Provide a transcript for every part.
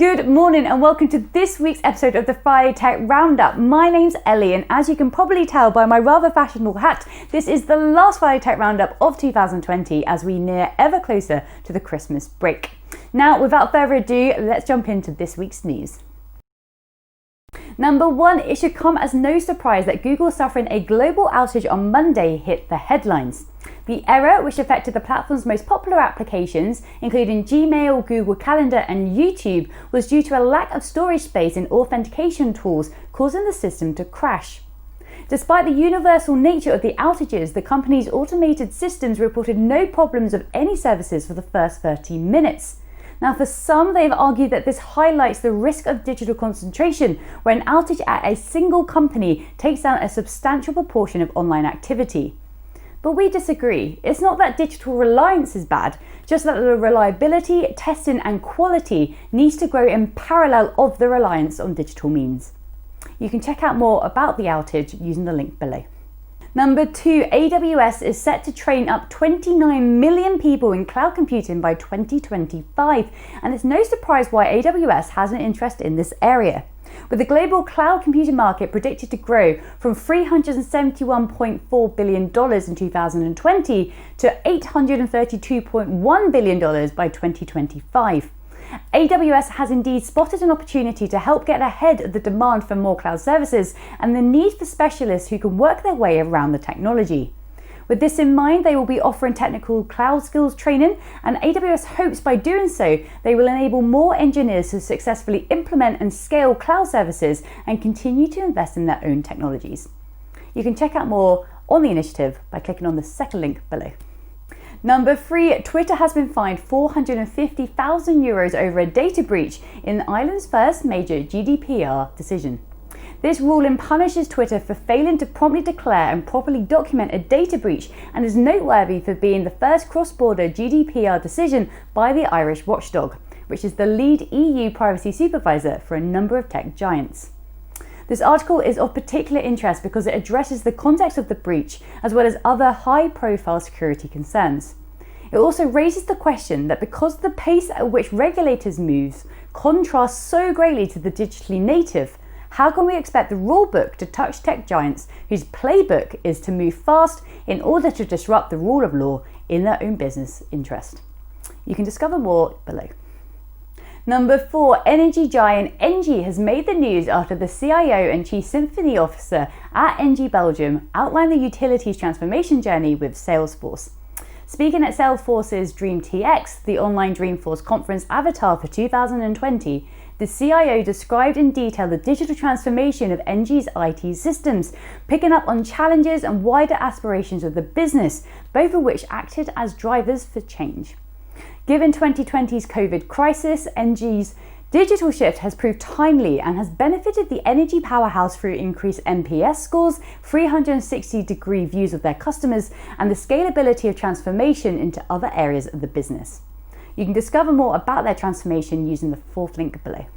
Good morning and welcome to this week's episode of the Friday Tech Roundup. My name's Ellie and as you can probably tell by my rather fashionable hat, this is the last Friday Tech Roundup of 2020 as we near ever closer to the Christmas break. Now, without further ado, let's jump into this week's news. Number one, it should come as no surprise that Google suffering a global outage on Monday hit the headlines. The error, which affected the platform's most popular applications, including Gmail, Google Calendar and YouTube, was due to a lack of storage space in authentication tools, causing the system to crash. Despite the universal nature of the outages, the company's automated systems reported no problems of any services for the first 30 minutes. Now, for some, they've argued that this highlights the risk of digital concentration, where an outage at a single company takes down a substantial proportion of online activity. But we disagree. It's not that digital reliance is bad, just that the reliability, testing and quality needs to grow in parallel of the reliance on digital means. You can check out more about the outage using the link below. Number two, AWS is set to train up 29 million people in cloud computing by 2025, and it's no surprise why AWS has an interest in this area. With the global cloud computing market predicted to grow from $371.4 billion in 2020 to $832.1 billion by 2025. AWS has indeed spotted an opportunity to help get ahead of the demand for more cloud services and the need for specialists who can work their way around the technology. With this in mind, they will be offering technical cloud skills training, and AWS hopes by doing so, they will enable more engineers to successfully implement and scale cloud services and continue to invest in their own technologies. You can check out more on the initiative by clicking on the second link below. Number three, Twitter has been fined €450,000 over a data breach in Ireland's first major GDPR decision. This ruling punishes Twitter for failing to promptly declare and properly document a data breach and is noteworthy for being the first cross-border GDPR decision by the Irish watchdog, which is the lead EU privacy supervisor for a number of tech giants. This article is of particular interest because it addresses the context of the breach as well as other high-profile security concerns. It also raises the question that because the pace at which regulators move contrasts so greatly to the digitally native, how can we expect the rulebook to touch tech giants whose playbook is to move fast in order to disrupt the rule of law in their own business interest? You can discover more below. Number four, energy giant ENGIE has made the news after the CIO and Chief Symphony Officer at ENGIE Belgium outlined the utilities transformation journey with Salesforce. Speaking at Salesforce's DreamTX, the online Dreamforce conference avatar for 2020, the CIO described in detail the digital transformation of ENGIE's IT systems, picking up on challenges and wider aspirations of the business, both of which acted as drivers for change. Given 2020's COVID crisis, ENGIE's digital shift has proved timely and has benefited the energy powerhouse through increased NPS scores, 360-degree views of their customers, and the scalability of transformation into other areas of the business. You can discover more about their transformation using the fourth link below.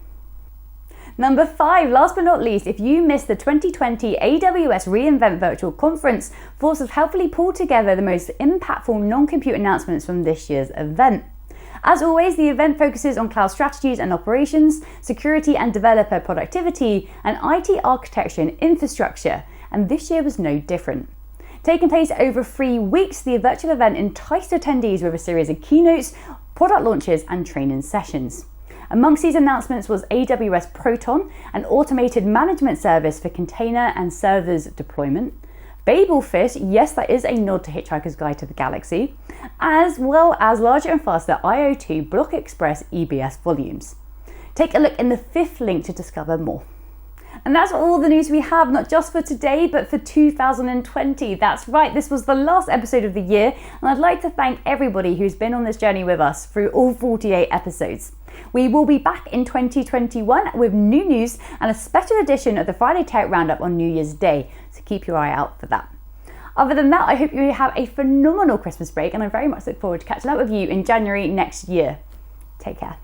Number five, last but not least, if you missed the 2020 AWS Reinvent virtual conference, Force have helpfully pulled together the most impactful non-compute announcements from this year's event. As always, the event focuses on cloud strategies and operations, security and developer productivity, and IT architecture and infrastructure, and this year was no different. Taking place over 3 weeks, the virtual event enticed attendees with a series of keynotes, product launches and training sessions. Amongst these announcements was AWS Proton, an automated management service for container and servers deployment, Babelfish, yes, that is a nod to Hitchhiker's Guide to the Galaxy, as well as larger and faster IO2 Block Express EBS volumes. Take a look in the fifth link to discover more. And that's all the news we have, not just for today, but for 2020. That's right, this was the last episode of the year, and I'd like to thank everybody who's been on this journey with us through all 48 episodes. We will be back in 2021 with new news and a special edition of the Friday Tech Roundup on New Year's Day, so keep your eye out for that. Other than that, I hope you have a phenomenal Christmas break, and I very much look forward to catching up with you in January next year. Take care.